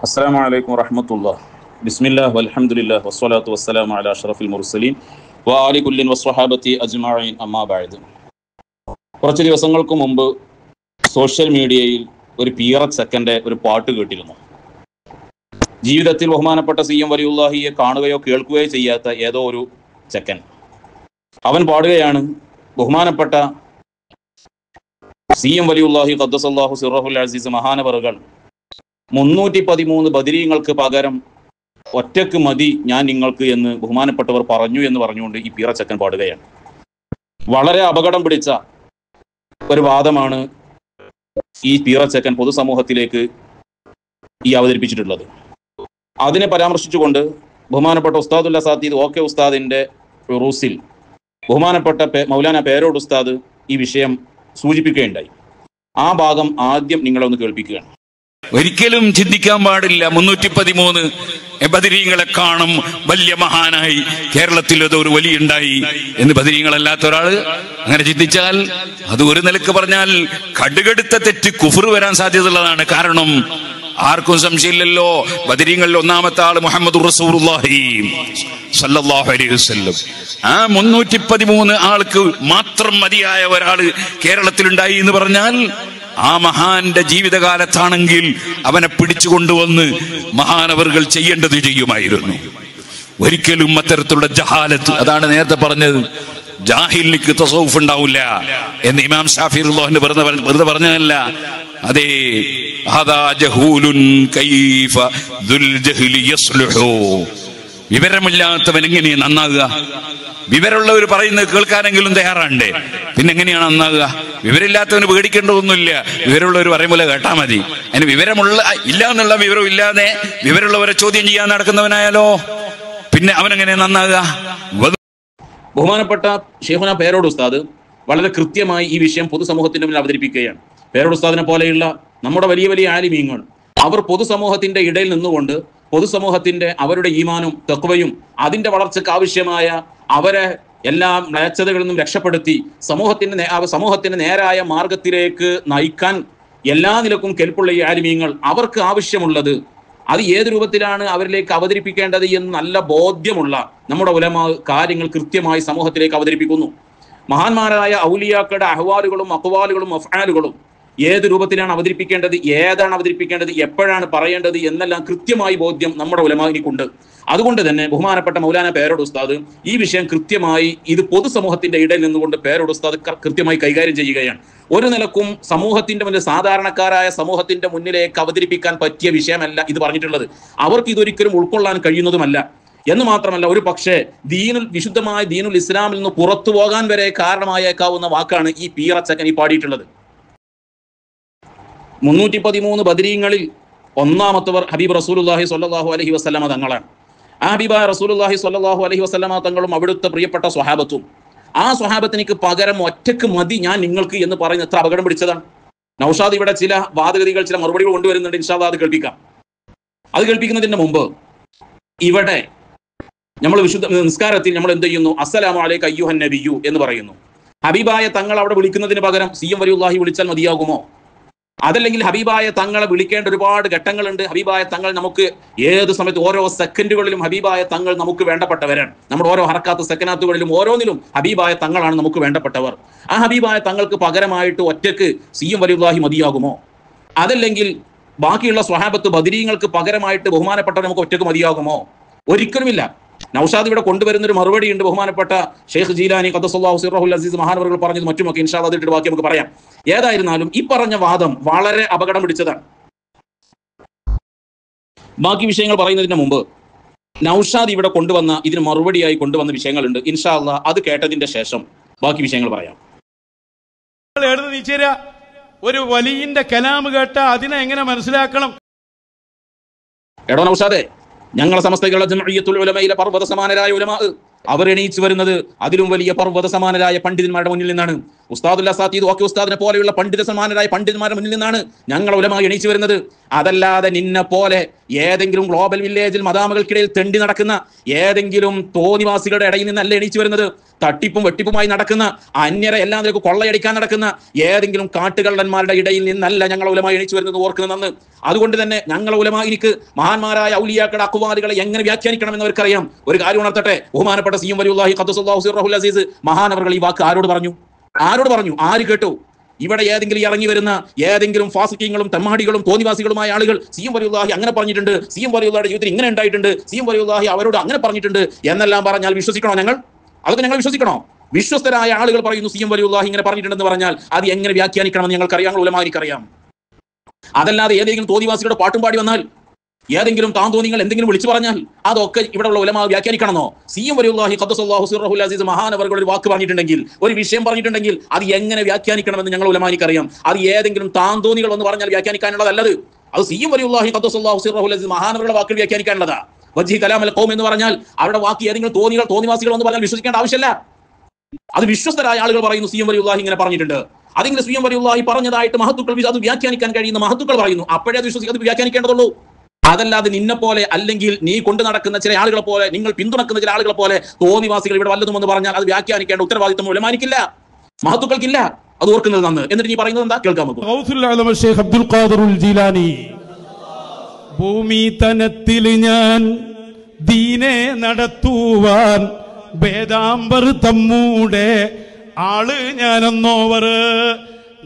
അസ്സലാമു അലൈക്കും വറഹ്മത്തുള്ളാഹി. ബിസ്മില്ലാഹി വൽഹംദുലില്ലാഹി വസ്സലാത്തു വസ്സലാമു അലാ അഷ്റഫിൽ മുർസലീൻ വആലി കുല്ലിൻ വസ്വഹാബത്തി അജ്മഈൻ അമ്മാ ബഅദ്. കുറച്ച് ദിവസങ്ങൾക്ക് മുമ്പ് സോഷ്യൽ മീഡിയയിൽ ഒരു പീറത്ത് സെക്കൻഡ് ഒരു പാട്ട് കേട്ടിരുന്നു. ജീവിതത്തിൽ ബഹുമാനപ്പെട്ട CM വലിയുല്ലാഹിയെ കാണുകയോ കേൾക്കുകയോ ചെയ്യാത്ത ഏതോ ഒരു സെക്കൻഡ് അവൻ പാടുകയാണ്, ബഹുമാനപ്പെട്ട CM വലിയുല്ലാഹി ഖദ്ദസല്ലാഹു സിർറഹുൽ അസീസ് മഹാനവറുകൾ 313 ബദരീങ്ങൾക്ക് പകരം ഒറ്റക്ക് മതി ഞാൻ നിങ്ങൾക്ക് എന്ന് ബഹുമാനപ്പെട്ടവർ പറഞ്ഞു എന്ന് പറഞ്ഞുകൊണ്ട് ഈ പീറച്ചക്കൻ പാടുകയാണ്. വളരെ അപകടം പിടിച്ച ഒരു വാദമാണ് ഈ പീറച്ചക്കൻ പൊതുസമൂഹത്തിലേക്ക് അവതരിപ്പിച്ചിട്ടുള്ളത്. അതിനെ പരാമർശിച്ചുകൊണ്ട് ബഹുമാനപ്പെട്ട ഉസ്താദുൽ അസാത്തീദ് ഓക്കെ ഉസ്താദിന്റെ റൂസിൽ ബഹുമാനപ്പെട്ട മൗലാന പേരോട് ഉസ്താദ് ഈ വിഷയം സൂചിപ്പിക്കുകയുണ്ടായി. ആ ഭാഗം ആദ്യം നിങ്ങളെ ഒന്ന് കേൾപ്പിക്കുകയാണ്. ഒരിക്കലും ചിന്തിക്കാൻ പാടില്ല 313 ബദരീങ്ങളെ കാണും വലിയ മഹാനായി കേരളത്തിൽ ഒരു വലിയ ഉണ്ടായി എന്ന് ബദരീങ്ങളല്ലാത്ത ഒരാള് അങ്ങനെ ചിന്തിച്ചാൽ അത് ഒരു നിലക്ക് പറഞ്ഞാൽ കടുകടുത്ത തെറ്റ് കുഫർ വരാൻ സാധ്യതയുള്ളതാണ്. കാരണം ആർക്കും സംശയമില്ലല്ലോ, ബദരീങ്ങളിൽ ഒന്നാമത്തെ ആള് മുഹമ്മദ് റസൂലുള്ളാഹി സ്വല്ലല്ലാഹു അലൈഹി വസല്ലം. ആ 313 ആൾക്ക് മാത്രം മതിയായ ഒരാള് കേരളത്തിലുണ്ടായി എന്ന് പറഞ്ഞാൽ ആ മഹാന്റെ ജീവിതകാലത്താണെങ്കിൽ അവനെ പിടിച്ചുകൊണ്ടുവന്ന് മഹാനവറുകൾ ചെയ്യേണ്ടത് ചെയ്യുമായിരുന്നു. ഒരിക്കലും അത്തരത്തിലുള്ള ജഹാലത്ത്, അതാണ് നേരത്തെ പറഞ്ഞത്, ജാഹിലിക്ക് തസവുഫ് ഉണ്ടാവില്ല എന്ന് ഇമാം ഷാഫി റളിയല്ലാഹു വെറുതെ പറഞ്ഞതല്ല. അതേ, ഹദാ ജഹൂലുൻ കൈഫ ദുൽ ജഹ്ലി യസ്ലുഹു. വിവരമില്ലാത്തവൻ എങ്ങനെയാ നന്നാകുക? വിവരമുള്ളവർ പറയുന്നത് കേൾക്കാനെങ്കിലും തയ്യാറാണ്ടേ, പിന്നെ എങ്ങനെയാണ് നന്നാകുക? വിവരമില്ലാത്തവന് പേടിക്കേണ്ടതൊന്നുമില്ല, വിവരമുള്ളവർ പറയുമ്പോൾ കേട്ടാ മതി. അതിന് ഇല്ല എന്നുള്ള വിവരം ഇല്ലാതെ വിവരമുള്ളവരെ ചോദ്യം ചെയ്യാൻ നടക്കുന്നവനായാലോ പിന്നെ അവനെങ്ങനെ നന്നാകുക? ബഹുമാനപ്പെട്ട ഷെയ്ഖുന പേരോട് ഉസ്താദ് വളരെ കൃത്യമായി ഈ വിഷയം പൊതുസമൂഹത്തിന്റെ മുന്നിൽ അവതരിപ്പിക്കുകയാണ്. പേരോട് ഉസ്താദിനെ പോലെയുള്ള നമ്മുടെ വലിയ വലിയ ആലിമീങ്ങൾ അവർ പൊതുസമൂഹത്തിന്റെ ഇടയിൽ നിന്നുകൊണ്ട് പൊതുസമൂഹത്തിന്റെ അവരുടെ ഈമാനും തഖ്വയും അതിന്റെ വളർച്ചയ്ക്ക് ആവശ്യമായ അവരെ എല്ലാ മ്ലേച്ഛതകളിൽ നിന്നും രക്ഷപ്പെടുത്തി സമൂഹത്തിന്റെ നേരായ മാർഗത്തിലേക്ക് നയിക്കാൻ എല്ലാ നിലക്കും കെൽപ്പുള്ള ഈ ആലിമീങ്ങൾ അവർക്ക് ആവശ്യമുള്ളത് അത് ഏത് രൂപത്തിലാണ് അവരിലേക്ക് അവതരിപ്പിക്കേണ്ടത് എന്ന് നല്ല ബോധ്യമുള്ള നമ്മുടെ ഉലമാ കാര്യങ്ങൾ കൃത്യമായി സമൂഹത്തിലേക്ക് അവതരിപ്പിക്കുന്നു. മഹാന്മാരായ ഔലിയാക്കളുടെ അഹ്വാലുകളും അഖ്വാലുകളും അഫ്ആലുകളും ഏത് രൂപത്തിലാണ് അവതരിപ്പിക്കേണ്ടത്, ഏതാണ് അവതരിപ്പിക്കേണ്ടത്, എപ്പോഴാണ് പറയേണ്ടത് എന്നെല്ലാം കൃത്യമായി ബോധ്യം നമ്മുടെ ഉലമാനിക്കുണ്ട്. അതുകൊണ്ട് തന്നെ ബഹുമാനപ്പെട്ട മൗലാന പേരോട് ഉസ്താദ് ഈ വിഷയം കൃത്യമായി ഇത് പൊതുസമൂഹത്തിന്റെ ഇടയിൽ നിന്നുകൊണ്ട് പേരോട് ഉസ്താദ് കൃത്യമായി കൈകാര്യം ചെയ്യുകയാണ്. ഒരു നിലക്കും സമൂഹത്തിന്റെ മുന്നിൽ, സാധാരണക്കാരായ സമൂഹത്തിന്റെ മുന്നിലേക്ക് അവതരിപ്പിക്കാൻ പറ്റിയ വിഷയമല്ല ഇത് പറഞ്ഞിട്ടുള്ളത്. അവർക്ക് ഇതൊരിക്കലും ഉൾക്കൊള്ളാൻ കഴിയുന്നതുമല്ല. എന്ന് മാത്രമല്ല, ഒരു പക്ഷേ വിശുദ്ധമായ ദീനുൽ ഇസ്ലാമിൽ നിന്ന് പുറത്തു പോകാൻ വരെ കാരണമായേക്കാവുന്ന വാക്കാണ് ഈ പീറച്ചക്കൻ ഈ പാടിയിട്ടുള്ളത്. 313 ബദരീങ്ങളിൽ ഒന്നാമത്തവർ ഹബീബ് റസൂലുള്ളാഹി സ്വല്ലല്ലാഹു അലൈഹി വസല്ലമ തങ്ങളാണ്. ആ ഹബീബായ റസൂലുള്ളാഹി സ്വല്ലല്ലാഹു അലൈഹി വസല്ലമ തങ്ങളും അവിടുത്തെ പ്രിയപ്പെട്ട സ്വഹാബത്തും. ആ സ്വഹാബത്തിനിക്ക് പകരം ഒറ്റക്ക് മതി ഞാൻ നിങ്ങൾക്ക് എന്ന് പറയുന്ന എത്ര അപകടം പിടിച്ചതാണ്. നൗഷാദ് ഇവിടെ ചില വാദഗതികൾ, ചില മറുപടികൾ കൊണ്ടുവരുന്നുണ്ട്. ഇൻഷാ അല്ലാഹ് അത് കേൾപ്പിക്കാം. അത് കേൾപ്പിക്കുന്നതിന് മുമ്പ് ഇവിടെ നമ്മൾ വിശുദ്ധ നിസ്കാരത്തിൽ നമ്മൾ എന്ത് ചെയ്യുന്നു? അസ്സലാമു അലൈക അയ്യുഹൻ നബിയു എന്ന് പറയുന്നു. ഹബീബായ തങ്ങൾ അവിടെ വിളിക്കുന്നതിന് പകരം CM വലിയുല്ലാഹി വിളിച്ചാൽ മതിയാകുമോ? അതല്ലെങ്കിൽ ഹബീബായ തങ്ങളെ വിളിക്കേണ്ട ഒരുപാട് ഘട്ടങ്ങളുണ്ട്. ഹബീബായ തങ്ങൾ നമുക്ക് ഏത് സമയത്ത് ഓരോ സെക്കൻഡുകളിലും ഹബീബായ തങ്ങൾ നമുക്ക് വേണ്ടപ്പെട്ടവരാണ്. നമ്മുടെ ഓരോ ഹർക്കാത്ത് സെക്കനാത്തുകളിലും ഓരോന്നിലും ഹബീബായ തങ്ങളാണ് നമുക്ക് വേണ്ടപ്പെട്ടവർ. ആ ഹബീബായ തങ്ങൾക്ക് പകരമായിട്ട് ഒറ്റക്ക് CM വലിയുല്ലാഹി മതിയാകുമോ? അതല്ലെങ്കിൽ ബാക്കിയുള്ള സ്വഹാബത്ത് ബദരീങ്ങൾക്ക് പകരമായിട്ട് ബഹുമാനപ്പെട്ടവർ നമുക്ക് ഒറ്റക്ക് മതിയാകുമോ? ഒരിക്കലുമില്ല. നൗഷാദ് ഇവിടെ കൊണ്ടുവരുന്നൊരു മറുപടി ഉണ്ട്. ബഹുമാനപ്പെട്ട ഷെയ്ഖ് ജീലാനി ഖദ്ദസല്ലാഹു സിർറഹുൽ അസീസ് മഹാനവറുകൾ പറഞ്ഞത് മറ്റുമൊക്കെ ഇൻഷാ അല്ലാഹ് അതിട്ട് ബാക്കി നമുക്ക് പറയാം. ഏതായിരുന്നാലും ഈ പറഞ്ഞ വാദം വളരെ അപകടം പിടിച്ചതാണ്. ബാക്കി വിഷയങ്ങൾ പറയുന്നതിന് മുമ്പ് നൗഷാദ് ഇവിടെ കൊണ്ടുവന്ന ഇതിന് മറുപടിയായി കൊണ്ടുവന്ന വിഷയങ്ങളുണ്ട്. ഇൻഷാ അല്ലാഹ് അത് കേട്ടതിന്റെ ശേഷം ബാക്കി വിഷയങ്ങൾ പറയാം. ഒരു വലിയന്റെ കലാമ് കേട്ട അതിനെ എങ്ങനെ മനസ്സിലാക്കണം? എടോ നൗഷാദേ, ഞങ്ങളെ സമസ്ത കേരള ജംഇയ്യത്തുൽ ഉലമയിലെ പർവ്വത സമാനരായ ഉലമാ അവർ എണീച്ചു വരുന്നത് അതിലും വലിയ പർവ്വത സമാനരായ പണ്ഡിതന്മാരുടെ മുന്നിൽ നിന്നാണ്. ഉസ്താദുൽ അസാത്തീദ് ഓക്കെ ഉസ്താദിനെ പോലെയുള്ള പണ്ഡിത സമാനരായ പണ്ഡിതന്മാരുടെ മുന്നിൽ നിന്നാണ് ഞങ്ങൾ ഉലമാ എണീച്ചു വരുന്നത്. അതല്ലാതെ നിന്നെ പോലെ ഏതെങ്കിലും ഗ്ലോബൽ വില്ലേജിൽ മദാമകൾക്കിടയിൽ തെണ്ടി നടക്കുന്ന ഏതെങ്കിലും തോന്നിവാസികളുടെ ഇടയിൽ നിന്നല്ല എണീച്ചു വരുന്നത്. തട്ടിപ്പും വെട്ടിപ്പുമായി നടക്കുന്ന അന്യരെ എല്ലാം നിലക്ക് കൊള്ളയടിക്കാൻ നടക്കുന്ന ഏതെങ്കിലും കാട്ടുകള്ളന്മാരുടെ ഇടയിൽ നിന്നല്ല ഞങ്ങൾ ഉലമാ എണീച്ചു വരുന്നത്. ഓർക്കുന്നതെന്ന് അതുകൊണ്ട് തന്നെ ഞങ്ങൾ ഉലമാ എനിക്ക് മഹാന്മാരായ ഔലിയാക്കളുടെ അഖ്വാലുകളെ എങ്ങനെ വ്യാഖ്യാനിക്കണമെന്ന് അവർക്കറിയാം. ഒരു കാര്യം ഉണർത്തട്ടെ, ബഹുമാനപ്പെട്ട സി എം വലിയുല്ലാഹി ഖദ്ദസല്ലാഹു സിർറഹുൽ അസീസ് മഹാനവറുകൾ ഈ വാക്ക് ആരോട് പറഞ്ഞു? ആര് കേട്ടു? ഇവിടെ ഏതെങ്കിലും ഇറങ്ങി വരുന്ന ഏതെങ്കിലും ഫാസിഖീങ്ങളും തെമ്മാടികളും തോന്നിവാസികളുമായ ആളുകൾ സി എം വലിയുല്ലാഹി അങ്ങനെ പറഞ്ഞിട്ടുണ്ട്, സി എം വലിയുള്ളാഹിയുടെ ജീവിതത്തിൽ ഇങ്ങനെ ഉണ്ടായിട്ടുണ്ട്, സി എം വലിയുല്ലാഹി അവരോട് അങ്ങനെ പറഞ്ഞിട്ടുണ്ട് എന്നെല്ലാം പറഞ്ഞാൽ വിശ്വസിക്കണോ? അതൊക്കെ ഞങ്ങൾ വിശ്വസിക്കണോ? വിശ്വസ്തരായ ആളുകൾ പറയുന്നു സി എം വലിയുല്ലാഹി ഇങ്ങനെ പറഞ്ഞിട്ടുണ്ടെന്ന് പറഞ്ഞാൽ അത് എങ്ങനെ വ്യാഖ്യാനിക്കണമെന്ന് ഞങ്ങൾക്കറിയാം, ഉലമാനിക്കറിയാം. അതല്ലാതെ ഏതെങ്കിലും തോന്നിവാസികളുടെ പാട്ടും പാടി വന്നാൽ, ഏതെങ്കിലും താന്തോന്നികൾ എന്തെങ്കിലും വിളിച്ചു പറഞ്ഞാൽ അതൊക്കെ ഇവിടെയുള്ള ഉലമാ വ്യാഖ്യാനിക്കണമെന്നോ? സി എം വലിയുല്ലാഹി ഖദ്ദസല്ലാഹു സിർറഹുൽ അസീസ് മഹാനവറുകൾ ഒരു വാക്ക് പറഞ്ഞിട്ടുണ്ടെങ്കിൽ, ഒരു വിഷയം പറഞ്ഞിട്ടുണ്ടെങ്കിൽ അത് എങ്ങനെ വ്യാഖ്യാനിക്കണമെന്ന് ഞങ്ങൾ ഉലമാനിക്കറിയാം. അത് ഏതെങ്കിലും താന്തോന്നികൾ എന്ന് പറഞ്ഞാൽ വ്യാഖ്യാനിക്കാനുള്ളതല്ലത്. അത് സി എം വലിയുല്ലാഹി ഖദ്ദസല്ലാഹു സിർറഹുൽ അസീസ് മഹാനവറുടെ വാക്കിൽ വ്യാഖ്യാനിക്കാനുള്ളതാ. വജ്ഹി കലാമൽ ഖൗം എന്ന് പറഞ്ഞാൽ അവരുടെ വാക്ക് ഏതെങ്കിലും തോന്നിവാസികൾ എന്ന് പറഞ്ഞാൽ വിശ്വസിക്കേണ്ട ആവശ്യമില്ല. അത് വിശ്വസ്തരായ ആളുകൾ പറയുന്നു സി എം വലിയുല്ലാഹി ഇങ്ങനെ പറഞ്ഞിട്ടുണ്ട്. അതിങ്ങനെ സി എം വലിയുല്ലാഹി പറഞ്ഞതായിട്ട് മഹത്തുക്കൾ അത് വ്യാഖ്യാനിക്കാൻ കഴിയുന്ന മഹത്തുക്കൾ പറയുന്നു. അപ്പോഴേ അത് അത് വ്യാഖ്യാനിക്കേണ്ടതുള്ളൂ. അതല്ലാതെ നിന്നെ പോലെ അല്ലെങ്കിൽ നീ കൊണ്ടു നടക്കുന്ന ചില ആളുകളെ പോലെ, നിങ്ങൾ പിന്തുണക്കുന്ന ചില ആളുകളെ പോലെ തോന്നിവാസികൾ ഇവിടെ വല്ലതും എന്ന് പറഞ്ഞാൽ അത് വ്യാഖ്യാനിക്കേണ്ട ഉത്തരവാദിത്വം ഉലമാനിക്കില്ല, മഹത്തുക്കൾക്കില്ല. അത് ഓർക്കുന്നത് നന്ന്. എന്നിട്ട് നീ പറയുന്നത് എന്താ കേൾക്കാൻ നോക്കും. ഷേഖ് അബ്ദുൽ ഖാദിറുൽ ജീലാനി, ഭൂമി തനത്തിൽ ഞാൻ ദീനെ നടത്തുവാൻ വേദാംബർ തമ്മൂടെ ആള് ഞാനെന്നോവർ.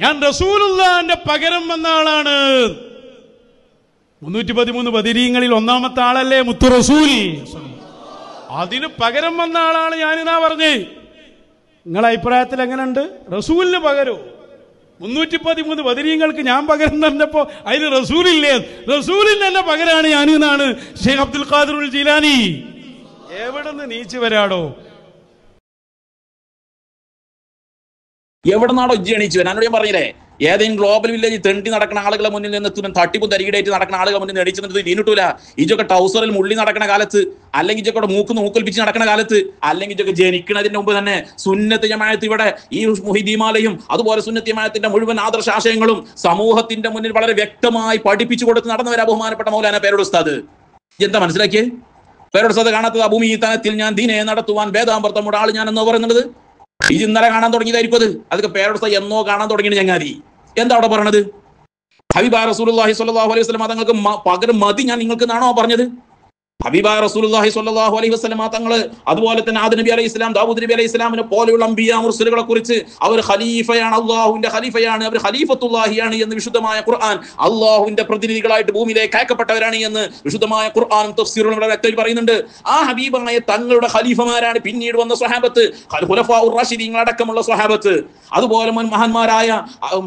ഞാൻ റസൂലുള്ളാഹിന്റെ പകരം വന്ന ആളാണ്. 313 ബദരീങ്ങളിൽ ഒന്നാമത്തെ ആളല്ലേ മുത്തു റസൂൽ. അതിന് പകരം വന്ന ആളാണ് ഞാനിതാ പറഞ്ഞേ. നിങ്ങളെ അഭിപ്രായത്തിൽ എങ്ങനെയുണ്ട്? റസൂലിന് പകരോ? 313 ബദരീങ്ങൾക്ക് ഞാൻ പകരം തന്നപ്പോ അതിന് റസൂലില്ലേ? റസൂലിന് തന്നെ പകരാണ് ഞാനിന്നാണ് ഷേഖ് അബ്ദുൽ ഖാദിറുൽ ജീലാനി. എവിടെ നിന്ന് നീച്ചു വരാടോ? എവിടെ നാടോ ഇജ്ജ് എണീച്ചു വരാൻ? എന്നോട് ഞാൻ പറഞ്ഞില്ലേ, ഏതെങ്കിലും ഗ്ലോബൽ വില്ലേജ് തെണ്ടി നടക്കുന്ന ആളുകളെ മുന്നിൽ നിന്ന് തട്ടിപ്പും തരികിടേറ്റ് നടക്കുന്ന ആളുകളെ മുന്നിൽ എണീച്ചു നിന്നിട്ട് ദീനിട്ടൂല. ഇജൊക്കെ ടൗസറിൽ മുള്ളി നടക്കുന്ന കാലത്ത്, അല്ലെങ്കിൽ ഇജൊക്കെ മൂക്കൊൽപ്പിച്ച് നടക്കുന്ന കാലത്ത്, അല്ലെങ്കിൽ ഇജൊക്കെ ജനിക്കുന്നതിന് മുമ്പ് തന്നെ സുന്നത്ത് ജമാഅത്ത് ഇവിടെ ഈ മുഹിദ്ദീമാലയും അതുപോലെ സുന്നത്ത് ജമാഅത്തിന്റെ മുഴുവൻ ആദർശാശയങ്ങളും സമൂഹത്തിന്റെ മുന്നിൽ വളരെ വ്യക്തമായി പഠിപ്പിച്ചു കൊടുത്ത് നടന്നവരാ ബഹുമാനപ്പെട്ട മൗലാന പേരോട് ഉസ്താദ്. എന്താ മനസ്സിലാക്കിയേ? പേരോട് ഉസ്താദ് കാണാത്തത് ഭൂമി തനത്തിൽ ഞാൻ ദീനെ നടത്തുവാൻ വേദാമ്പർത്തമുടെ ആള് ഞാൻ എന്നോ പറയുന്നത്. ഇത് ഇന്നലെ കാണാൻ തുടങ്ങിയതായിരിക്കും. അതൊക്കെ പേരോട് ഉസ്താദ് എന്നോ കാണാൻ തുടങ്ങിയത് ചങ്ങാതി. എന്താ അവിടെ പറയണത്? ഹബീബായ റസൂലുള്ളാഹി സ്വല്ലല്ലാഹു അലൈഹി വസല്ലം തങ്ങൾക്ക് പകരം മതി ഞാൻ നിങ്ങൾക്ക് എന്നാണോ പറഞ്ഞത്? ഹബീബായ റസൂലുള്ളാഹി സ്വല്ലല്ലാഹു അലൈഹി വസല്ലം തങ്ങൾ അതുപോലെ തന്നെ ആദം നബി അലൈഹി ഇസ്ലാം, ദാവൂദ് നബി അലൈഹി ഇസ്ലാമിനെ പോലെയുള്ള അംബിയാ മുർസലുകളെ കുറിച്ച് അവർ ഖലീഫയാണ്, അള്ളാഹുവിന്റെ ഖലീഫയാണ്, അവർ ഖലീഫത്തുല്ലാഹിയാണ് എന്ന് വിശുദ്ധമായ ഖുർആൻ, അള്ളാഹുവിന്റെ പ്രതിനിധികളായിട്ട് ഭൂമിയിലേക്ക് അയക്കപ്പെട്ടവരാണ് എന്ന് വിശുദ്ധമായ ഖുർആനും തഫ്സീറുകളും വ്യക്തമായി പറയുന്നുണ്ട്. ആ ഹബീബായ തങ്ങളുടെ ഖലീഫമാരാണ് പിന്നീട് വന്ന സ്വഹാബത്ത്, ഖുലഫാഉർ റാഷിദീൻ അടക്കമുള്ള സ്വഹാബത്ത്. അതുപോലെ മഹാന്മാരായ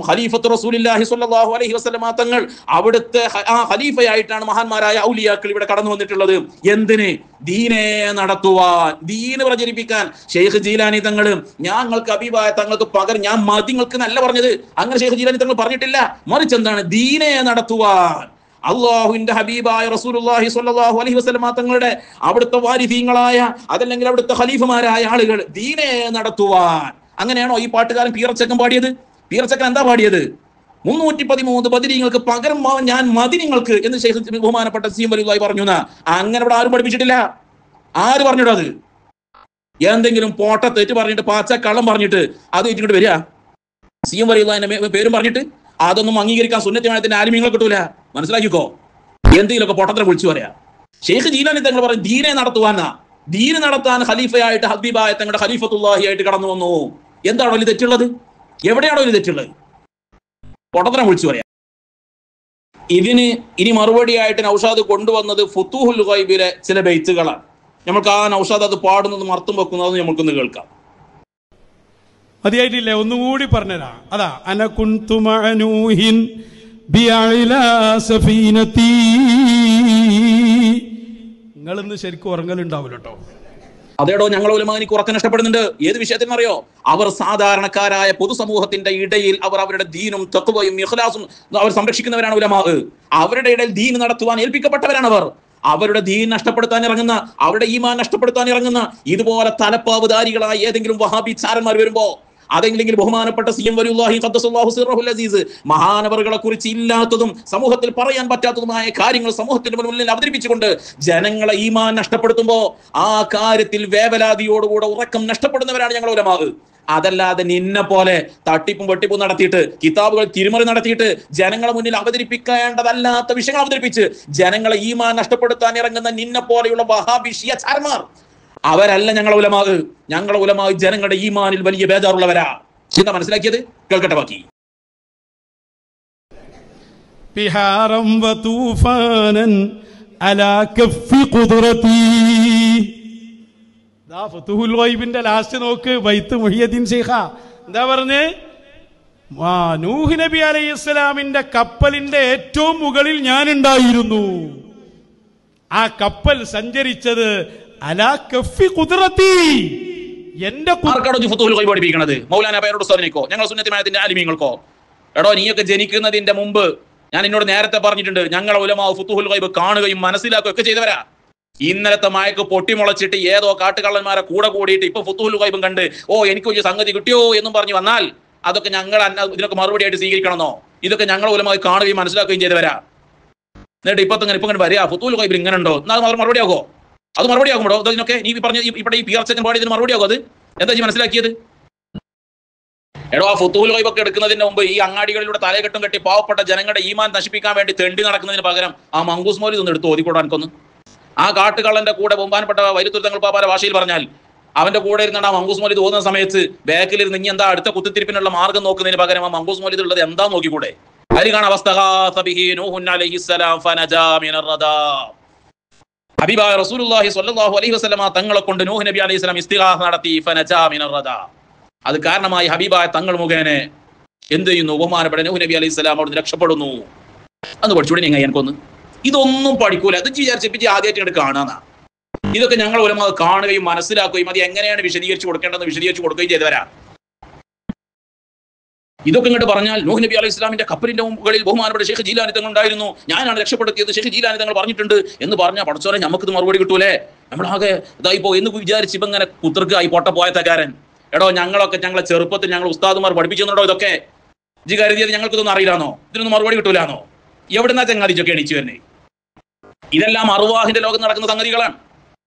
ഖലീഫത്തു റസൂലുള്ളാഹി സ്വല്ലല്ലാഹു അലൈഹി വസല്ലം തങ്ങൾ, അവിടുത്തെ ആ ഖലീഫയായിട്ടാണ് മഹാന്മാരായ ഔലിയാക്കൾ ഇവിടെ കടന്നു വന്നിട്ടുള്ളത്. എന്തിന്? ദീനെ നടത്തുവാൻ, ദീന് പ്രചരിപ്പിക്കാൻ. ഷെയ്ഖ് ജീലാനി തങ്ങൾ ഞങ്ങൾക്ക് ഹബീബായ തങ്ങൾക്ക് പകരം ഞാൻ മതി നിങ്ങൾക്ക് നല്ല പറഞ്ഞത്. അങ്ങനെ ഷെയ്ഖ് ജീലാനി തങ്ങൾ പറഞ്ഞിട്ടില്ല. മറിച്ച് എന്താണ്? ദീനെ നടത്തുവാൻ. അള്ളാഹുവിന്റെ ഹബീബായ റസൂലുള്ളാഹി സ്വല്ലല്ലാഹു അലൈഹി വസല്ലം തങ്ങളുടെ അവിടുത്തെ വാരിഥീങ്ങളായ അതല്ലെങ്കിൽ അവിടുത്തെ ഖലീഫമാരായ ആളുകൾ ദീനെ നടത്തുവാൻ. അങ്ങനെയാണോ ഈ പാട്ടുകാരൻ പീറച്ചക്കൻ പാടിയത്? പീറച്ചക്കൻ എന്താ പാടിയത്? 313 ബദരീങ്ങൾക്ക് പകരം ഞാൻ മതി നിങ്ങൾക്ക് എന്ന് ഷെയ്ഖ് ബഹുമാനപ്പെട്ട സി എം വലിയുള്ളാഹി പറഞ്ഞു. അങ്ങനെ ഇവിടെ ആരും പഠിപ്പിച്ചിട്ടില്ല. ആര് പറഞ്ഞിട്ടോ? അത് എന്തെങ്കിലും പോട്ട തെറ്റ് പറഞ്ഞിട്ട് പാച്ചക്കള്ളം പറഞ്ഞിട്ട് അത് ഇങ്ങോട്ട് വരിക സി എം വലിയുള്ളാഹിന്റെ പേരും പറഞ്ഞിട്ട് അതൊന്നും അംഗീകരിക്കാൻ സുന്നത്ത് ജമാഅത്തിന്റെ ആലിമീങ്ങളെ കിട്ടൂല. മനസ്സിലാക്കിക്കോ. എന്തെങ്കിലുമൊക്കെ പൊട്ടത്തിനെ വിളിച്ചു പറയാ. ഷെയ്ഖ് ജീലാനി തങ്ങൾ പറയും ദീനെ നടത്തുവാനാ. ദീന് നടത്താൻ ഖലീഫയായിട്ട് ഹബീബായ തങ്ങളുടെ ഖലീഫത്തുല്ലാഹി ആയിട്ട് കടന്നു വന്നു. എന്താണോ ഇതിൽ തെറ്റുള്ളത്? എവിടെയാണോ ഇതിൽ തെറ്റുള്ളത്? പൊട്ടത്തിനെ വിളിച്ചു പറയാം. ഇതിന് ഇനി മറുപടിയായിട്ട് നൗഷാദ് കൊണ്ടുവന്നത് ഫുതൂഹുൽ ഗൈബിലെ ചില ബൈത്തുകളാണ്. നമുക്ക് ആ നൗഷാദ് അത് പാടുന്നതും അർത്ഥം വെക്കുന്നതും നമുക്കൊന്ന് കേൾക്കാം. മതിയായിട്ടില്ലേ? ഒന്നുകൂടി പറഞ്ഞുതരാ. അതാ അനകുന്തു മഅനൂഹിൻ ബിഅലാ സഫീനതി. നിങ്ങളിന്ന് ശരിക്കും ഉറങ്ങലുണ്ടാവില്ല കേട്ടോ. അതേടോ, ഞങ്ങൾ ഉലമാനിക്ക് ഉറക്കം നഷ്ടപ്പെടുന്നുണ്ട്. ഏത് വിഷയത്തിനറിയോ? അവർ സാധാരണക്കാരായ പൊതുസമൂഹത്തിന്റെ ഇടയിൽ അവർ അവരുടെ ദീനും തഖ്വയും ഇഖ്ലാസും അവർ സംരക്ഷിക്കുന്നവരാണ് ഉലമാ. അവരുടെ ഇടയിൽ ദീൻ നടത്തുവാൻ ഏൽപ്പിക്കപ്പെട്ടവരാണ് അവർ. അവരുടെ ദീൻ നഷ്ടപ്പെടുത്താൻ ഇറങ്ങുന്ന, അവരുടെ ഈമാൻ നഷ്ടപ്പെടുത്താൻ ഇറങ്ങുന്ന ഇതുപോലെ തലപ്പാവുധാരികളായ ഏതെങ്കിലും വഹാബി ചാരന്മാർ വരുമ്പോ, അതെങ്കിലും ബഹുമാനപ്പെട്ട CM വലിയുല്ലാഹി ഖദ്ദസല്ലാഹു സിർറഹുൽ അസീസ് മഹാനവറുകളെ കുറിച്ച് ഇല്ലാത്തതും സമൂഹത്തിൽ പറയാൻ പറ്റാത്തതുമായ കാര്യങ്ങൾ സമൂഹത്തിന്റെ മുന്നിൽ അവതരിപ്പിച്ചുകൊണ്ട് ജനങ്ങളെ ഈമാൻ നഷ്ടപ്പെടുത്തുമ്പോ ആ കാര്യത്തിൽ വേവലാതിയോടുകൂടെ ഉറക്കം നഷ്ടപ്പെടുന്നവരാണ് ഞങ്ങൾ ഉലമാ. അതല്ലാതെ നിന്നെ പോലെ തട്ടിപ്പും വെട്ടിപ്പും നടത്തിയിട്ട് കിതാബുകൾ തിരുമറി നടത്തിയിട്ട് ജനങ്ങളെ മുന്നിൽ അവതരിപ്പിക്കേണ്ടതല്ലാത്ത വിഷയങ്ങൾ അവതരിപ്പിച്ച് ജനങ്ങളെ ഈമാൻ നഷ്ടപ്പെടുത്താൻ ഇറങ്ങുന്ന നിന്നെ പോലെയുള്ള വഹാബി ഷിയച്ചാർമാർ അവരല്ല ഞങ്ങളെ ഉലമാ. ഞങ്ങളെ ഉലമാ ജനങ്ങളുടെ ഈമാനിൽ വലിയ ബേജാറുള്ളവരാ. എന്താ മനസ്സിലാക്കിയത്? കേൾക്കട്ടെ ബാക്കി. ബിഹാറം വതൂഫാനൻ അലാ കഫി ഖുദ്റതി. ദാ ഫതുഹുൽ ഗൈബിന്റെ ലാസ്റ്റ് നോക്ക്, ബൈത്ത് മുഹിയദ്ദീൻ ശൈഖ എന്താ പറഞ്ഞേ? നൂഹ് നബി അലൈഹിസ്സലാമിന്റെ കപ്പലിന്റെ ഏറ്റവും മുകളിൽ ഞാൻ ഉണ്ടായിരുന്നു. ആ കപ്പൽ സഞ്ചരിച്ചത് അലാ കഫി ഖുദ്റതി, എന്റെ ഫതുഹുൽ ഗൈബ് പഠിപ്പിക്കുന്നത് മൗലാന പേരോട് ഉസ്താദിനെക്കോ ഞങ്ങൾ സുന്നത്തിമായത്തിന്റെ ആലിമീങ്ങൾക്കോ? എടോ, നീയൊക്കെ ജനിക്കുന്നതിന്റെ മുമ്പ് ഞാൻ എന്നോട് നേരത്തെ പറഞ്ഞിട്ടുണ്ട്, ഞങ്ങളെ ഉലമാ ഫതുഹുൽ ഗൈബ് കാണുകയും മനസ്സിലാക്കുകയും ഒക്കെ ചെയ്തവരാ. ഇന്നലത്തെ മയക്ക് പൊട്ടിമുളച്ചിട്ട് ഏതോ കാട്ടുകള്ളന്മാരെ കൂടെ കൂടിയിട്ട് ഇപ്പൊ ഫതുഹുൽ ഗൈബും കണ്ട് എനിക്ക് വലിയ സംഗതി കിട്ടിയോ എന്നും പറഞ്ഞു വന്നാൽ അതൊക്കെ ഞങ്ങൾ ഇതിനൊക്കെ മറുപടിയായിട്ട് സ്വീകരിക്കണമെന്നോ? ഇതൊക്കെ ഞങ്ങളെ ഉലമാ കാണുകയും മനസ്സിലാക്കുകയും ചെയ്തവരാ. എന്നിട്ട് ഇപ്പൊ ഇങ്ങനെ വരിക ഫതുഹുൽ ഗൈബിൽ ഇങ്ങനെ ഉണ്ടോ? എന്നാൽ മറുപടി ആകോ? അത് മറുപടി ആകുമ്പോഴോ ഇതിനൊക്കെ നീ പറഞ്ഞ ഇവിടെ ഈ പിയർച്ചക്കൻ പാടി ഇതിന് മറുപടി ആകും? അത് എന്താ മനസ്സിലാക്കിയത്? എടോ, ആ ഫതുഹുൽ ഗൈബ് ഒക്കെ എടുക്കുന്നതിന് മുമ്പ് ഈ അങ്ങാടികളിലൂടെ തലകെട്ടും കെട്ടി പാവപ്പെട്ട ജനങ്ങളുടെ ഈമാൻ നശിപ്പിക്കാൻ വേണ്ടി തെണ്ടി നടക്കുന്നതിന് പകരം ആ മങ്കൂസ് മൗലിദ് ഒന്ന് എടുത്ത് ഓതിക്കൂടാ എനിക്കൊന്ന്. ആ കാട്ടുകള്ളന്റെ കൂടെ ബഹുമാനപ്പെട്ട വൈരുത്തുരുത്തങ്ങൾ പാപ്പാന്റെ ഭാഷയിൽ പറഞ്ഞാൽ അവന്റെ കൂടെ ഇരുന്നാണ് ആ മങ്കൂസ് മൗലിദ് ഓതുന്ന സമയത്ത് ബാക്കിലിരുന്ന് ഇനി എന്താ അടുത്ത കുത്തിത്തിരിപ്പിനുള്ള മാർഗം നോക്കുന്നതിന് പകരം ആ മങ്കൂസ് മൗലിദ് ഉള്ളത് എന്താ നോക്കിക്കൂടെ? അതിൽ കാണാം ഹബീബായ റസൂലുള്ളാഹി സ്വല്ലല്ലാഹു അലൈഹി വസല്ലമ തങ്ങളെ കൊണ്ട് നൂഹ് നബി അലൈഹി സ്വലാം ഇസ്തിഗാസ നടത്തി. ഫനജാ മിനർ റദാ. അത് കാരണമായി ഹബീബായ തങ്ങൾ മുഖേന എന്ത് ചെയ്യുന്നു? ബഹുമാനപ്പെട്ട നൂഹ് നബി അലൈഹി സ്വലാം അവിടെ രക്ഷപ്പെടുന്നു. അന്ന് പഠിച്ചുകൂടി നിങ്ങൾ എനിക്കൊന്ന്. ഇതൊന്നും പഠിക്കൂല. ഇത് വിചാരിച്ചിട്ട് ആദ്യമായിട്ട് കാണാന്നാ. ഇതൊക്കെ ഞങ്ങൾ ഉലമാ കാണുകയും മനസ്സിലാക്കുകയും അത് എങ്ങനെയാണ് വിശദീകരിച്ച് കൊടുക്കേണ്ടതെന്ന് വിശദീകരിച്ച് കൊടുക്കുകയും ചെയ്തവരാ. ഇതൊക്കെ ഇങ്ങോട്ട് പറഞ്ഞാൽ നൂഹ് നബി അലൈഹി ഇസ്ലാമിന്റെ കപ്പലിന്റെ മുകളിൽ ബഹുമാനപ്പെട്ട ഷെയ്ഖ് ജീലാനി തങ്ങൾ ഉണ്ടായിരുന്നു, ഞാനാണ് രക്ഷപ്പെടുത്തിയത്, ഷെയ്ഖ് ജീലാനി തങ്ങൾ പറഞ്ഞിട്ടുണ്ട് എന്ന് പറഞ്ഞാൽ പഠിച്ചോലെ നമുക്കിത് മറുപടി കിട്ടൂലേ? നമ്മളാകെ ഇതായിപ്പോ എന്ന് വിചാരിച്ച് ഇപ്പൊ ഇങ്ങനെ കുത്തിർക്കായി പൊട്ട പോയത്തക്കാരൻ. എടോ, ഞങ്ങളെ ചെറുപ്പത്തിൽ ഞങ്ങൾ ഉസ്താദുമാർ പഠിപ്പിച്ചെന്നുണ്ടോ ഇതൊക്കെ? ജി കരുതിയത് ഞങ്ങൾക്ക് ഇതൊന്നും അറിയില്ലാന്നോ? ഇതിനൊന്നും മറുപടി കിട്ടൂലാന്നോ? എവിടുന്നാ ചങ്ങാതിച്ചൊക്കെ എണീച്ചു തന്നെ? ഇതെല്ലാം അർവാഹിന്റെ ലോകത്ത് നടക്കുന്ന സംഗതികളാണ്.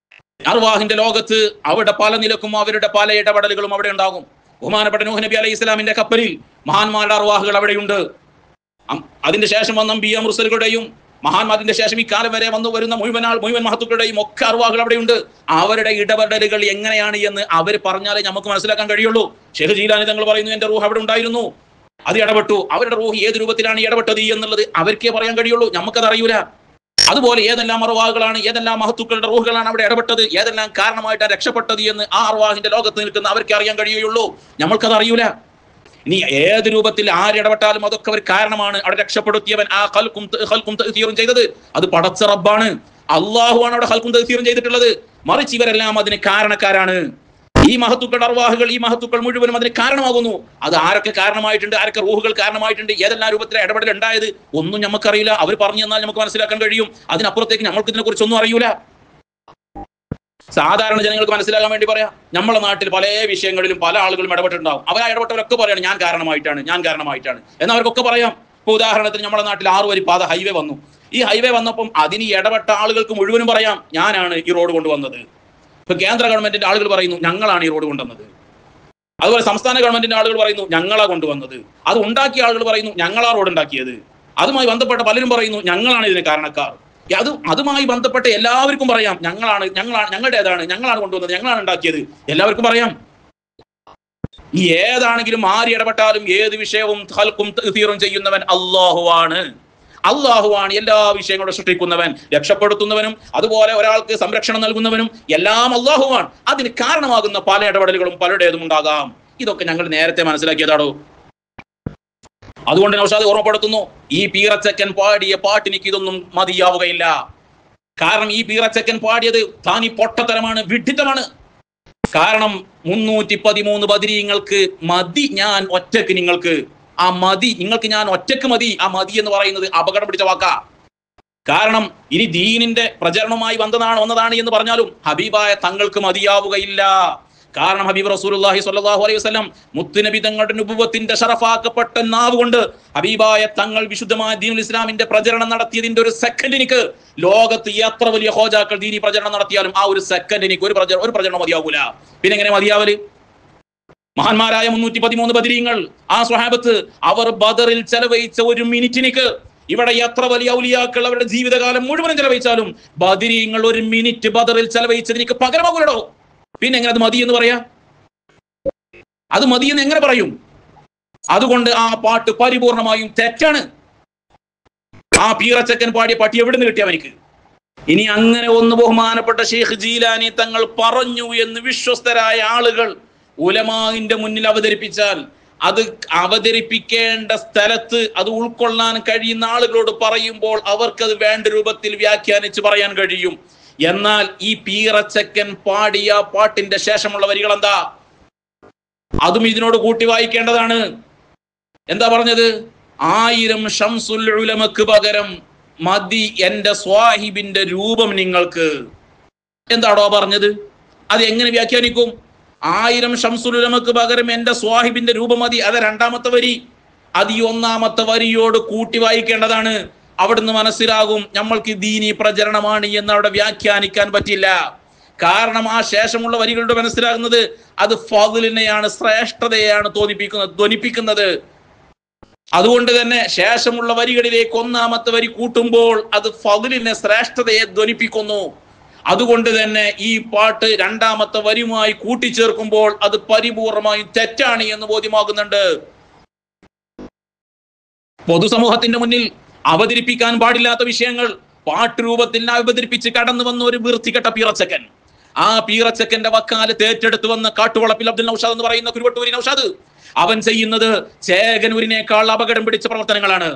അർവാഹിന്റെ ലോകത്ത് അവിടെ പല നിലക്കും അവരുടെ പല ഇടപെടലുകളും അവിടെ ഉണ്ടാകും. ബഹുമാനപ്പെട്ട നൂഹ് നബി അലൈഹി ഇസ്ലാമിന്റെ കപ്പലിൽ മഹാന്മാരുടെ അർവാഹുകൾ അവിടെയുണ്ട്. അതിന്റെ ശേഷം വന്ന അംബിയ മുർസലുകളുടെയും മഹാന്മാരിന്റെ ശേഷം ഈ കാലം വരെ വരുന്ന മുഴുവൻ മഹത്തുക്കളുടെയും ഒക്കെ അർവാഹുകൾ അവിടെയുണ്ട്. അവരുടെ ഇടപെടലുകൾ എങ്ങനെയാണ് എന്ന് അവർ പറഞ്ഞാലേ നമുക്ക് മനസ്സിലാക്കാൻ കഴിയുള്ളൂ. ഷെയ്ഖ് ജീലാനി തങ്ങൾ പറയുന്നു, എന്റെ റൂഹ് അവിടെ ഉണ്ടായിരുന്നു, അത് ഇടപെട്ടു. അവരുടെ റൂഹ് ഏത് രൂപത്തിലാണ് ഇടപെട്ടത് എന്നുള്ളത് അവർക്കേ പറയാൻ കഴിയുള്ളൂ, നമുക്കത് അറിയൂല. അതുപോലെ ഏതെല്ലാം അർവാഹുകളാണ്, ഏതെല്ലാം മഹത്തുക്കളുടെ റൂഹുകളാണ് അവിടെ ഇടപെട്ടത്, ഏതെല്ലാം കാരണമായിട്ടാണ് രക്ഷപ്പെട്ടത് എന്ന് ആ അർവാഹിന്റെ ലോകത്ത് നിൽക്കുന്ന അവർക്ക് അറിയാൻ കഴിയുള്ളൂ, നമ്മൾക്കത് അറിയൂല. ഇനി ഏത് രൂപത്തിൽ ആരിടപെട്ടാലും അതൊക്കെ ഒരു കാരണമാണ്. അവിടെ രക്ഷപ്പെടുത്തിയവൻ ആ ഖൽഖും തഅ്സീറും ചെയ്തത് അത് പടച്ച റബ്ബാണ്, അല്ലാഹുവാണ് അവിടെ ഖൽഖും തഅ്സീറും ചെയ്തിട്ടുള്ളത്. മറിച്ച് ഇവരെല്ലാം അതിന് കാരണക്കാരാണ്. ഈ മഹത്തുക്കളുടെ അർവാഹുകൾ, ഈ മഹത്തുക്കൾ മുഴുവനും അതിന് കാരണമാകുന്നു. അത് ആരൊക്കെ കാരണമായിട്ടുണ്ട്, ആരൊക്കെ റൂഹുകൾ കാരണമായിട്ടുണ്ട്, ഏതെല്ലാം രൂപത്തിലെ ഇടപെടൽ ഉണ്ടായത് ഒന്നും നമുക്കറിയില്ല. അവർ പറഞ്ഞു തന്നാൽ നമുക്ക് മനസ്സിലാക്കാൻ കഴിയും. അതിനപ്പുറത്തേക്ക് നമ്മൾക്ക് ഇതിനെ കുറിച്ചൊന്നും അറിയൂല. സാധാരണ ജനങ്ങൾക്ക് മനസ്സിലാകാൻ വേണ്ടി പറയാം, നമ്മളെ നാട്ടിൽ പല വിഷയങ്ങളിലും പല ആളുകളും ഇടപെട്ടിട്ടുണ്ടാവും. അവർ ആ ഇടപെട്ടവരൊക്കെ പറയാണ് ഞാൻ കാരണമായിട്ടാണ് എന്ന് അവർക്കൊക്കെ പറയാം. ഇപ്പൊ ഉദാഹരണത്തിന് നമ്മുടെ നാട്ടിൽ 6 വരി പാത ഹൈവേ വന്നു. ഈ ഹൈവേ വന്നപ്പം അതിന് ഇടപെട്ട ആളുകൾക്ക് മുഴുവനും പറയാം ഞാനാണ് ഈ റോഡ് കൊണ്ടുവന്നത്. ഇപ്പൊ കേന്ദ്ര ഗവൺമെന്റിന്റെ ആളുകൾ പറയുന്നു ഞങ്ങളാണ് ഈ റോഡ് കൊണ്ടുവന്നത്. അതുപോലെ സംസ്ഥാന ഗവൺമെന്റിന്റെ ആളുകൾ പറയുന്നു ഞങ്ങളാ കൊണ്ടുവന്നത്. അത് ഉണ്ടാക്കിയ ആളുകൾ പറയുന്നു ഞങ്ങളാ റോഡ് ഉണ്ടാക്കിയത്. അതുമായി ബന്ധപ്പെട്ട പലരും പറയുന്നു ഞങ്ങളാണ് ഇതിന് കാരണക്കാർ. അതുമായി ബന്ധപ്പെട്ട് എല്ലാവർക്കും പറയാം ഞങ്ങളുടേതാണ്, ഞങ്ങളാണ് കൊണ്ടുവന്നത്, ഞങ്ങളാണ് ഉണ്ടാക്കിയത്, എല്ലാവർക്കും പറയാം. ഈ ഏതാണെങ്കിലും ആര് ഇടപെട്ടാലും ഏത് വിഷയവും ഖൽഖും തഅ്സീറും ചെയ്യുന്നവൻ അല്ലാഹുവാണ്. അല്ലാഹുവാണ് എല്ലാ വിഷയങ്ങളും സൃഷ്ടിക്കുന്നവൻ, രക്ഷപ്പെടുത്തുന്നവനും അതുപോലെ ഒരാൾക്ക് സംരക്ഷണം നൽകുന്നവനും എല്ലാം അല്ലാഹുവാണ്. അതിന് കാരണമാകുന്ന പല ഇടപെടലുകളും പലരുടേതും ഉണ്ടാകാം. ഇതൊക്കെ ഞങ്ങൾ നേരത്തെ മനസ്സിലാക്കിയതാണോ? അതുകൊണ്ട് നൗഷാദ് ഓർമ്മപ്പെടുത്തുന്നു, ഈ പീറച്ചക്കൻ പാടിയ പാട്ടിനിക്ക് ഇതൊന്നും മതിയാവുകയില്ല. കാരണം ഈ പീറച്ചക്കൻ പാടിയത് താനി പൊട്ടത്തരമാണ്, വിഡ്ഢിത്തമാണ്. കാരണം 313 ബദരീങ്ങൾക്ക് മതി ഞാൻ ഒറ്റക്ക്, നിങ്ങൾക്ക് ആ മതി, നിങ്ങൾക്ക് ഞാൻ ഒറ്റക്ക് മതി. ആ മതി എന്ന് പറയുന്നത് അപകടം പിടിച്ച വാക്കാ. കാരണം ഇനി ദീനിന്റെ പ്രചരണവുമായി വന്നതാണ് എന്ന് പറഞ്ഞാലും ഹബീബായ തങ്ങൾക്ക് മതിയാവുകയില്ല. കാരണം ഹബീബ് റസൂലുള്ളാഹി സ്വല്ലല്ലാഹു അലൈഹി വസല്ലം മുത്തുനബി തങ്ങളുടെ നുബുവത്തിന്റെ ഷറഫാക്കപ്പെട്ട നാവ് കൊണ്ട് ഹബീബായ തങ്ങൾ വിശുദ്ധമായ ദീനുൽ ഇസ്ലാമിന്റെ പ്രചരണം നടത്തിയതിന്റെ ഒരു സെക്കൻഡിനിക്ക് ലോകത്ത് എത്ര വലിയ ഹോജാക്കൾ ദീനി പ്രചരണം നടത്തിയാലും ആ ഒരു സെക്കൻഡിനിക്ക് ഒരു പ്രചരണം മതിയാവൂല. പിന്നെ എങ്ങനെ മതിയാവല്? മഹാന്മാരായ 313 ബദരീങ്ങൾ, ആ സ്വഹാബത്ത്, അവർ ബദറിൽ ചെലവഴിച്ച ഒരു മിനിറ്റിനിക്ക് ഇവിടെ എത്ര വലിയ ഔലിയാക്കൾ അവരുടെ ജീവിതകാലം മുഴുവനും ചെലവഴിച്ചാലും ബദരീങ്ങൾ ഒരു മിനിറ്റ് ബദറിൽ ചെലവഴിച്ചതിനിക്ക് പകരമാകൂലോ. പിന്നെ എങ്ങനെ അത് മതി എന്ന് പറയാ? അത് മതി എന്ന് എങ്ങനെ പറയും? അതുകൊണ്ട് ആ പാട്ട് പരിപൂർണമായും തെറ്റാണ്. ആ പീറച്ചക്കൻ പാടിയ പാട്ടി എവിടെ നിന്ന് കിട്ടിയ അവനിക്ക്? ഇനി അങ്ങനെ ഒന്ന് ബഹുമാനപ്പെട്ട ഷെയ്ഖ് ജീലാനി തങ്ങൾ പറഞ്ഞു എന്ന് വിശ്വസ്തരായ ആളുകൾ ഉലമാവിന്റെ മുന്നിൽ അവതരിപ്പിച്ചാൽ അത് അവതരിപ്പിക്കേണ്ട സ്ഥലത്ത് അത് ഉൾക്കൊള്ളാൻ കഴിയുന്ന ആളുകളോട് പറയുമ്പോൾ അവർക്കത് വേണ്ട രൂപത്തിൽ വ്യാഖ്യാനിച്ച് പറയാൻ കഴിയും. എന്നാൽ ഈ പീറച്ചക്കൻ പാടിയ പാട്ടിന്റെ ശേഷമുള്ള വരികൾ എന്താ? അതും ഇതിനോട് കൂട്ടി വായിക്കേണ്ടതാണ്. എന്താ പറഞ്ഞത്? 1000 ഷംസുൽ ഉലമക്ക് പകരം മതി എന്റെ സ്വാഹിബിന്റെ രൂപം നിങ്ങൾക്ക്. എന്താണോ പറഞ്ഞത്? അത് എങ്ങനെ വ്യാഖ്യാനിക്കും? 1000 ഷംസുൽ ഉലമക്ക് പകരം എന്റെ സ്വാഹിബിന്റെ രൂപം മതി. അത് രണ്ടാമത്തെ വരി. അത് ഈ ഒന്നാമത്തെ വരിയോട് കൂട്ടി വായിക്കേണ്ടതാണ്. അവിടുന്ന് മനസ്സിലാകും നമ്മൾക്ക് ദീനി പ്രചരണമാണ് എന്ന് അവിടെ വ്യാഖ്യാനിക്കാൻ പറ്റില്ല. കാരണം ആ ശേഷമുള്ള വരികളുടെ മനസ്സിലാകുന്നത് അത് ഫദ്ലിനെയാണ്, ശ്രേഷ്ഠതയാണ് ധ്വനിപ്പിക്കുന്നത്. അതുകൊണ്ട് തന്നെ ശേഷമുള്ള വരികളിലേക്ക് ഒന്നാമത്തെ വരി കൂട്ടുമ്പോൾ അത് ഫദ്ലിനെ, ശ്രേഷ്ഠതയെ ധ്വനിപ്പിക്കുന്നു. അതുകൊണ്ട് തന്നെ ഈ പാട്ട് രണ്ടാമത്തെ വരിയുമായി കൂട്ടിച്ചേർക്കുമ്പോൾ അത് പരിപൂർണമായും തെറ്റാണ് എന്ന് ബോധ്യമാകുന്നുണ്ട്. പൊതുസമൂഹത്തിന്റെ മുന്നിൽ അവതരിപ്പിക്കാൻ പാടില്ലാത്ത വിഷയങ്ങൾ പാട്ട് രൂപത്തിൽ അവതരിപ്പിച്ച് കടന്നു വന്ന ഒരു വൃത്തികെട്ട പീറച്ചക്കൻ, ആ പീറച്ചക്കന്റെ വക്കാലത്ത് ഏറ്റെടുത്ത് വന്ന കാട്ടുവളപ്പിൽ അബ്ദുൽ നൗഷാദ് എന്ന് പറയുന്ന കുരുവട്ടൂരി നൗഷാദ്, അവൻ ചെയ്യുന്നത് ചേകനൂരിനേക്കാൾ അപകടം പിടിച്ച പ്രവർത്തനങ്ങളാണ്.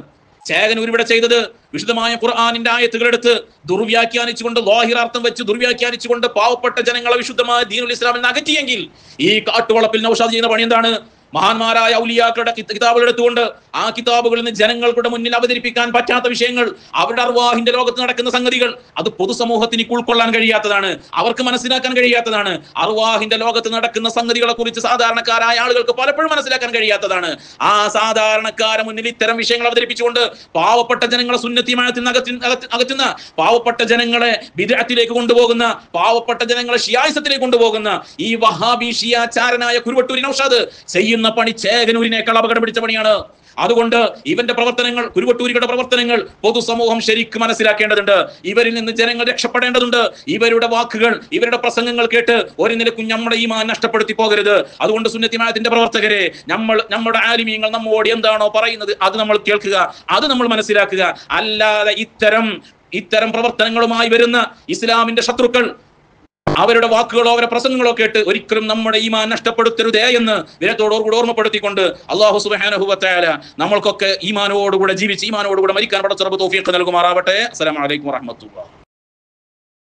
ചേകനൂർ ഇവിടെ ചെയ്തത് വിശുദ്ധമായ ഖുർആനിന്റെ ആയത്തുകൾ എടുത്ത് ദുർവ്യാഖ്യാനിച്ചുകൊണ്ട്, ലാഹിറാർത്ഥം വെച്ച് ദുർവ്യാഖ്യാനിച്ചുകൊണ്ട് പാവപ്പെട്ട ജനങ്ങളെ വിശുദ്ധമായ ദീനുൽ ഇസ്ലാമിൽ നിന്ന് അകറ്റിയെങ്കിൽ ഈ കാട്ടുവളപ്പിൽ നൗഷാദ് ചെയ്യുന്ന പണി എന്താണ്? മഹാന്മാരായ ഔലിയാക്കളുടെ കിതാബുകൾ എടുത്തുകൊണ്ട് ആ കിതാബുകളിൽ നിന്ന് ജനങ്ങളുടെ മുന്നിൽ അവതരിപ്പിക്കാൻ പറ്റാത്ത വിഷയങ്ങൾ, അവരുടെ അർവാഹിന്റെ ലോകത്ത് നടക്കുന്ന സംഗതികൾ, അത് പൊതുസമൂഹത്തിന് ഉൾക്കൊള്ളാൻ കഴിയാത്തതാണ്, അവർക്ക് മനസ്സിലാക്കാൻ കഴിയാത്തതാണ്. അർവാഹിന്റെ ലോകത്ത് നടക്കുന്ന സംഗതികളെ കുറിച്ച് സാധാരണക്കാരായ ആളുകൾക്ക് പലപ്പോഴും മനസ്സിലാക്കാൻ കഴിയാത്തതാണ്. ആ സാധാരണക്കാരെ മുന്നിൽ ഇത്തരം വിഷയങ്ങൾ അവതരിപ്പിച്ചുകൊണ്ട് പാവപ്പെട്ട ജനങ്ങളെ സുന്നത്തിമായത്തിൽ അകറ്റുന്ന, പാവപ്പെട്ട ജനങ്ങളെ ബിദ്അത്തിലേക്ക് കൊണ്ടുപോകുന്ന, പാവപ്പെട്ട ജനങ്ങളെ ഷിയായിസത്തിലേക്ക് കൊണ്ടുപോകുന്ന ഈ വഹാബി ഷിയാചാരനായ കുരുവട്ടൂരി നൗഷാദ് ചെയ്യുന്ന പണി ചേകനൂരിനേക്കാൾ അപകടം പിടിച്ച പണിയാണ്. അതുകൊണ്ട് ഇവന്റെ പ്രവർത്തനങ്ങൾ, കുരുവട്ടൂരിയുടെ പ്രവർത്തനങ്ങൾ പൊതുസമൂഹം ശരിക്കും മനസ്സിലാക്കേണ്ടതുണ്ട്. ഇവരിൽ നിന്ന് ജനങ്ങൾ രക്ഷപ്പെടേണ്ടതുണ്ട്. ഇവരുടെ വാക്കുകൾ, ഇവരുടെ പ്രസംഗങ്ങൾ കേട്ട് ഒരു നിലക്കും നമ്മുടെ ഈമാൻ നഷ്ടപ്പെടുത്തി പോകരുത്. അതുകൊണ്ട് സുന്നത്തിമായത്തിന്റെ പ്രവർത്തകരെ, നമ്മുടെ ആലിമീങ്ങൾ നമ്മോട് എന്താണോ പറയുന്നത് അത് നമ്മൾ കേൾക്കുക, അത് നമ്മൾ മനസ്സിലാക്കുക. അല്ലാതെ ഇത്തരം പ്രവർത്തനങ്ങളുമായി വരുന്ന ഇസ്ലാമിന്റെ ശത്രുക്കൾ അവരുടെ വാക്കുകളോ അവരുടെ പ്രസംഗങ്ങളോ കേട്ട് ഒരിക്കലും നമ്മുടെ ഈമാൻ നഷ്ടപ്പെടുത്തരുതേ എന്ന് വിനയത്തോടുകൂടി ഓർമ്മപ്പെടുത്തിക്കൊണ്ട് അല്ലാഹു സുബ്ഹാനഹു വ തആല നമ്മൾക്കൊക്കെ ഈമാനോടുകൂടെ ജീവിച്ച് ഈമാനോടുകൂടെ മരിക്കാൻ പടച്ച റബ്ബ് തൗഫീഖ് നൽകുമാറാവട്ടെ. അസ്സലാമു അലൈക്കും വറഹ്മത്തുള്ളാഹി.